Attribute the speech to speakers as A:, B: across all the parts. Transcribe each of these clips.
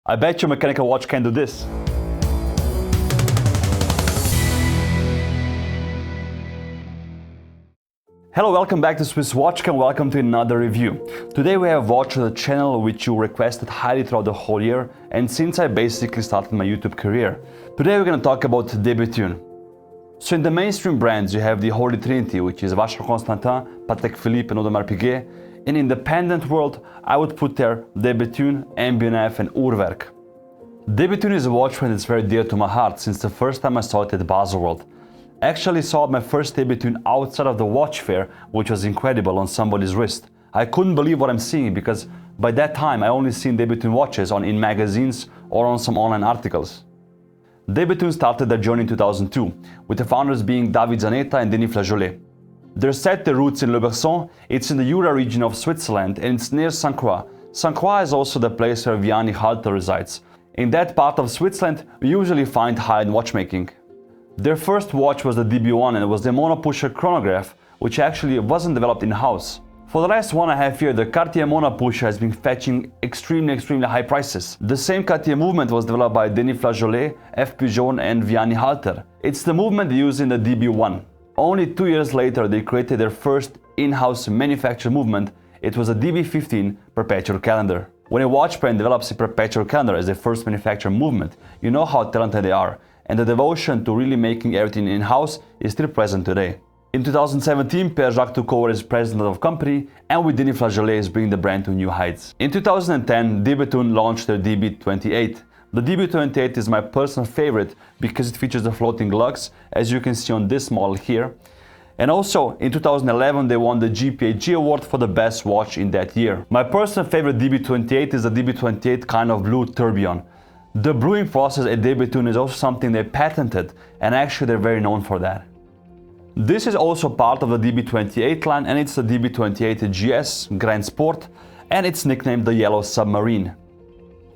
A: I bet your mechanical watch can do this. Hello, welcome back to Swiss Watch and welcome to another review. Today we have watched the channel which you requested highly throughout the whole year and since I basically started my YouTube career. Today we're going to talk about the Bethune. So in the mainstream brands you have the Holy Trinity, which is Vacheron Constantin, Patek Philippe and Audemars Piguet. In independent world I would put there the Bethune, mb&f and Uhrwerk. The Bethune is a watch brand that's very dear to my heart since the first time I saw it at Baselworld. I actually saw my first Bethune outside of the watch fair, which was incredible, on somebody's wrist. I couldn't believe what I'm seeing because by that time I only seen Bethune watches in magazines or on some online articles. Bethune started their journey in 2002, with the founders being David Zanetta and Denis Flageolet. They set their roots in Le Berson. It's in the Jura region of Switzerland and it's near St. Croix. St. Croix is also the place where Vianney Halter resides. In that part of Switzerland, we usually find high-end watchmaking. Their first watch was the DB1 and it was the monopusher chronograph, which actually wasn't developed in-house. For the last 1.5 years, the Cartier monopusher has been fetching extremely high prices. The same Cartier movement was developed by Denis Flageolet, F. Pigeon and Vianney Halter. It's the movement used in the DB1. Only 2 years later, they created their first in-house manufactured movement. It was a DB15 Perpetual calendar. When a watch brand develops a Perpetual calendar as their first manufactured movement, you know how talented they are. And the devotion to really making everything in-house is still present today. In 2017, Pierre-Jacques took over as president of the company, and with Denis Flageolet is bringing the brand to new heights. In 2010, Bethune launched their DB28. The DB28 is my personal favorite because it features the floating lugs, as you can see on this model here. And also, in 2011, they won the GPAG award for the best watch in that year. My personal favorite DB28 is the DB28 kind of blue tourbillon. The brewing process at Bethune is also something they patented, and actually they're very known for that. This is also part of the DB28 line, and it's the DB28GS Grand Sport, and it's nicknamed the Yellow Submarine.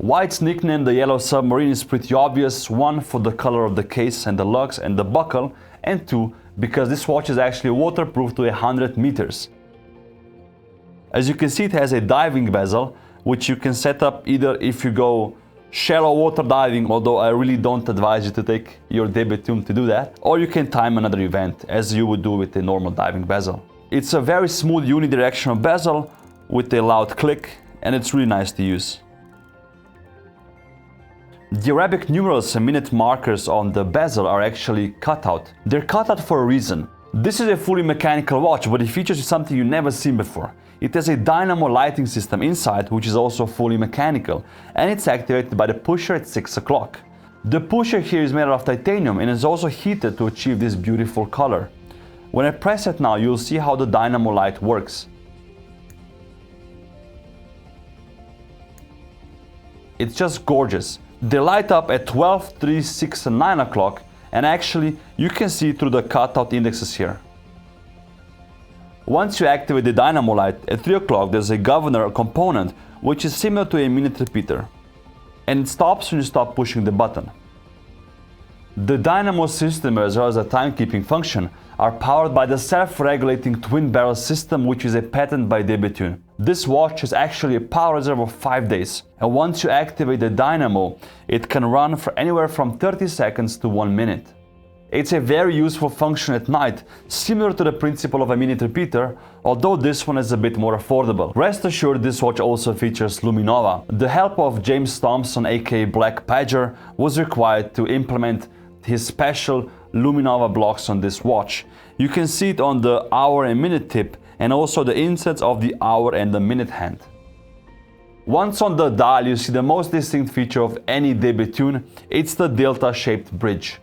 A: Why it's nicknamed the Yellow Submarine is pretty obvious. One, for the color of the case and the lugs and the buckle, and two, because this watch is actually waterproof to 100 meters. As you can see, it has a diving bezel, which you can set up either if you go shallow water diving, although I really don't advise you to take your Bethune to do that, or you can time another event as you would do with a normal diving bezel. It's a very smooth unidirectional bezel with a loud click, and it's really nice to use. The Arabic numerals and minute markers on the bezel are actually cut out. They're cut out for a reason. This is a fully mechanical watch, but it features something you've never seen before. It has a DYNAMO lighting system inside, which is also fully mechanical, and it's activated by the pusher at 6 o'clock. The pusher here is made out of titanium and is also heated to achieve this beautiful color. When I press it now, you'll see how the DYNAMO light works. It's just gorgeous. They light up at 12, 3, 6 and 9 o'clock, and actually you can see through the cutout indexes here. Once you activate the DYNAMO light, at 3 o'clock there's a governor component which is similar to a minute repeater. And it stops when you stop pushing the button. The DYNAMO system, as well as a timekeeping function, are powered by the self-regulating twin barrel system, which is a patent by Bethune. This watch has actually a power reserve of 5 days. And once you activate the DYNAMO, it can run for anywhere from 30 seconds to 1 minute. It's a very useful function at night, similar to the principle of a minute repeater, although this one is a bit more affordable. Rest assured, this watch also features Luminova. The help of James Thompson, aka Black Badger, was required to implement his special Luminova blocks on this watch. You can see it on the hour and minute tip, and also the insets of the hour and the minute hand. Once on the dial, you see the most distinct feature of any Bethune. It's the delta-shaped bridge.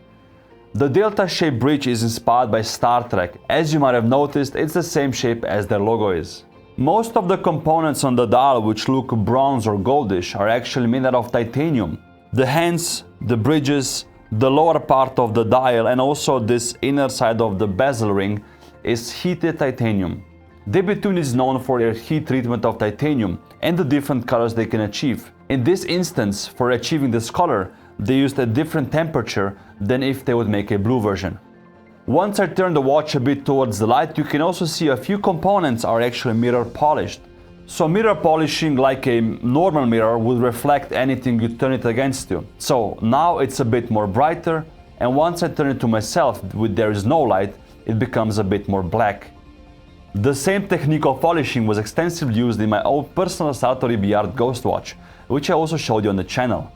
A: The delta-shaped bridge is inspired by Star Trek. As you might have noticed, it's the same shape as their logo is. Most of the components on the dial, which look bronze or goldish, are actually made out of titanium. The hands, the bridges, the lower part of the dial, and also this inner side of the bezel ring is heated titanium. Bethune is known for their heat treatment of titanium and the different colors they can achieve. In this instance, for achieving this color, they used a different temperature than if they would make a blue version. Once I turn the watch a bit towards the light, you can also see a few components are actually mirror polished. So mirror polishing, like a normal mirror, would reflect anything you turn it against you. So now it's a bit more brighter, and once I turn it to myself with there is no light, it becomes a bit more black. The same technique of polishing was extensively used in my own personal Satori Biard ghost watch, which I also showed you on the channel.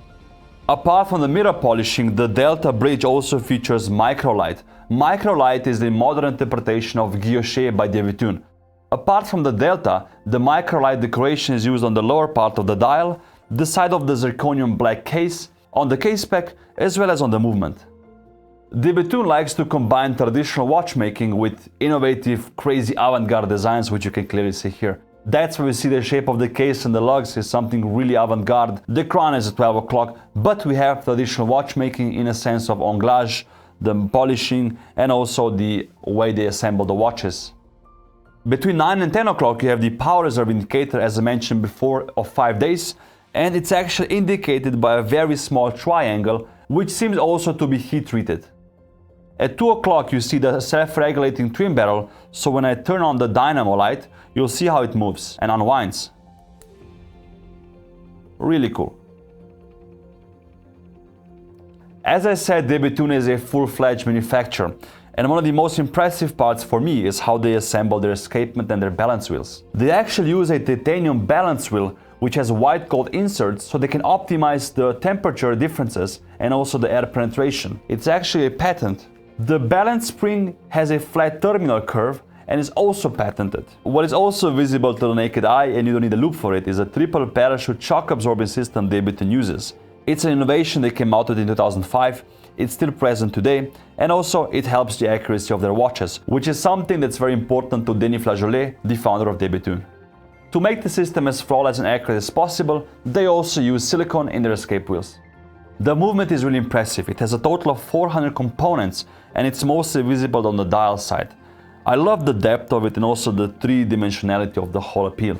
A: Apart from the mirror polishing, the Delta bridge also features Microlight. Microlight is the modern interpretation of guilloche by Bethune. Apart from the Delta, the Microlight decoration is used on the lower part of the dial, the side of the zirconium black case, on the caseback, as well as on the movement. Bethune likes to combine traditional watchmaking with innovative, crazy avant-garde designs, which you can clearly see here. That's where we see the shape of the case and the lugs is something really avant-garde. The crown is at 12 o'clock, but we have traditional watchmaking in a sense of anglage, the polishing, and also the way they assemble the watches. Between 9 and 10 o'clock you have the power reserve indicator, as I mentioned before, of 5 days, and it's actually indicated by a very small triangle, which seems also to be heat treated. At 2 o'clock you see the self-regulating twin barrel, so when I turn on the DYNAMO light, you'll see how it moves and unwinds. Really cool. As I said, Bethune is a full-fledged manufacturer, and one of the most impressive parts for me is how they assemble their escapement and their balance wheels. They actually use a titanium balance wheel which has white gold inserts so they can optimize the temperature differences and also the air penetration. It's actually a patent. The balance spring has a flat terminal curve and is also patented. What is also visible to the naked eye, and you don't need a loop for it, is a triple parachute shock absorbing system Bethune uses. It's an innovation they came out with in 2005, it's still present today, and also it helps the accuracy of their watches, which is something that's very important to Denis Flageolet, the founder of Bethune. To make the system as flawless and accurate as possible, they also use silicone in their escape wheels. The movement is really impressive. It has a total of 400 components, and it's mostly visible on the dial side. I love the depth of it and also the three-dimensionality of the whole appeal.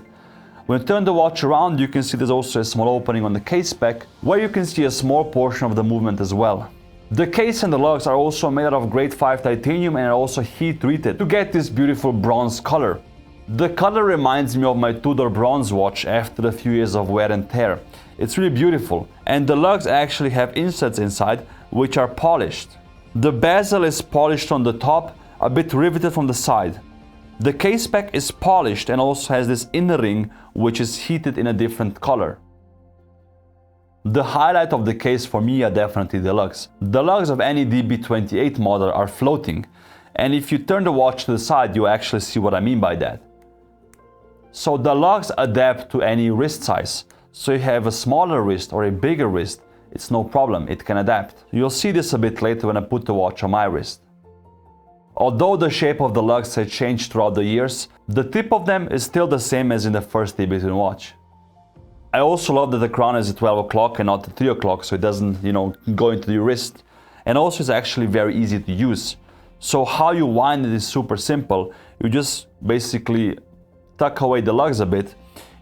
A: When you turn the watch around, you can see there's also a small opening on the case back, where you can see a small portion of the movement as well. The case and the lugs are also made out of grade 5 titanium and are also heat treated to get this beautiful bronze color. The color reminds me of my Tudor bronze watch after a few years of wear and tear. It's really beautiful, and the lugs actually have insets inside which are polished. The bezel is polished on the top, a bit riveted from the side. The caseback is polished and also has this inner ring which is heated in a different color. The highlight of the case for me are definitely the lugs. The lugs of any DB28 model are floating, and if you turn the watch to the side you actually see what I mean by that. So the lugs adapt to any wrist size. So you have a smaller wrist or a bigger wrist, it's no problem, it can adapt. You'll see this a bit later when I put the watch on my wrist. Although the shape of the lugs has changed throughout the years, the tip of them is still the same as in the first Bethune watch. I also love that the crown is at 12 o'clock and not at 3 o'clock, so it doesn't, go into your wrist. And also it's actually very easy to use. So how you wind it is super simple. You just basically tuck away the lugs a bit.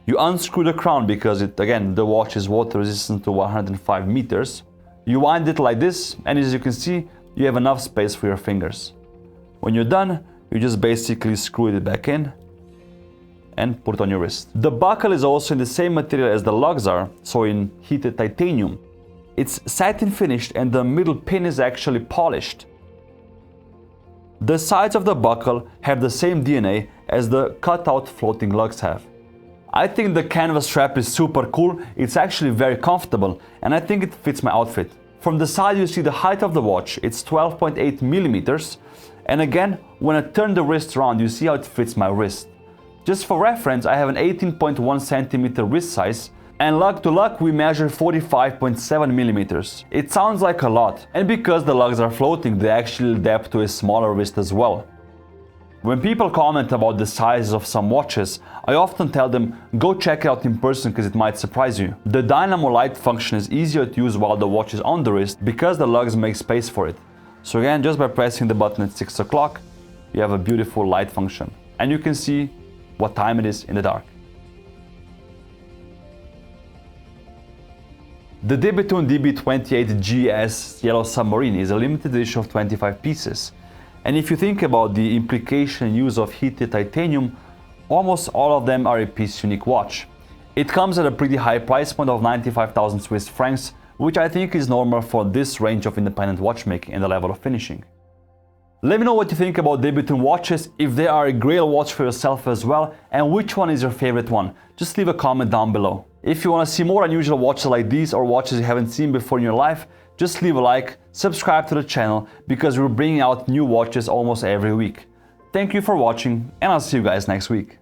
A: You unscrew the crown because the watch is water resistant to 105 meters. You wind it like this, and as you can see, you have enough space for your fingers. When you're done, you just basically screw it back in and put it on your wrist. The buckle is also in the same material as the lugs are, so in heated titanium. It's satin finished and the middle pin is actually polished. The sides of the buckle have the same DNA as the cutout floating lugs have. I think the canvas strap is super cool, it's actually very comfortable, and I think it fits my outfit. From the side you see the height of the watch, it's 12.8 millimeters, and again, when I turn the wrist around you see how it fits my wrist. Just for reference, I have an 18.1 centimeter wrist size, and lug to lug we measure 45.7 millimeters. It sounds like a lot, and because the lugs are floating they actually adapt to a smaller wrist as well. When people comment about the sizes of some watches, I often tell them, go check it out in person because it might surprise you. The DYNAMO light function is easier to use while the watch is on the wrist because the lugs make space for it. So again, just by pressing the button at 6 o'clock, you have a beautiful light function. And you can see what time it is in the dark. The Bethune DB28GS Yellow Submarine is a limited edition of 25 pieces. And if you think about the implication and use of heated titanium, Almost all of them are a piece unique watch. It comes at a pretty high price point of 95,000 Swiss francs, which I think is normal for this range of independent watchmaking and the level of finishing. Let me know what you think about the Bethune watches, if they are a grail watch for yourself as well, and which one is your favorite one. Just leave a comment down below. If you want to see more unusual watches like these or watches you haven't seen before in your life, just leave a like, subscribe to the channel, because we're bringing out new watches almost every week. Thank you for watching, and I'll see you guys next week.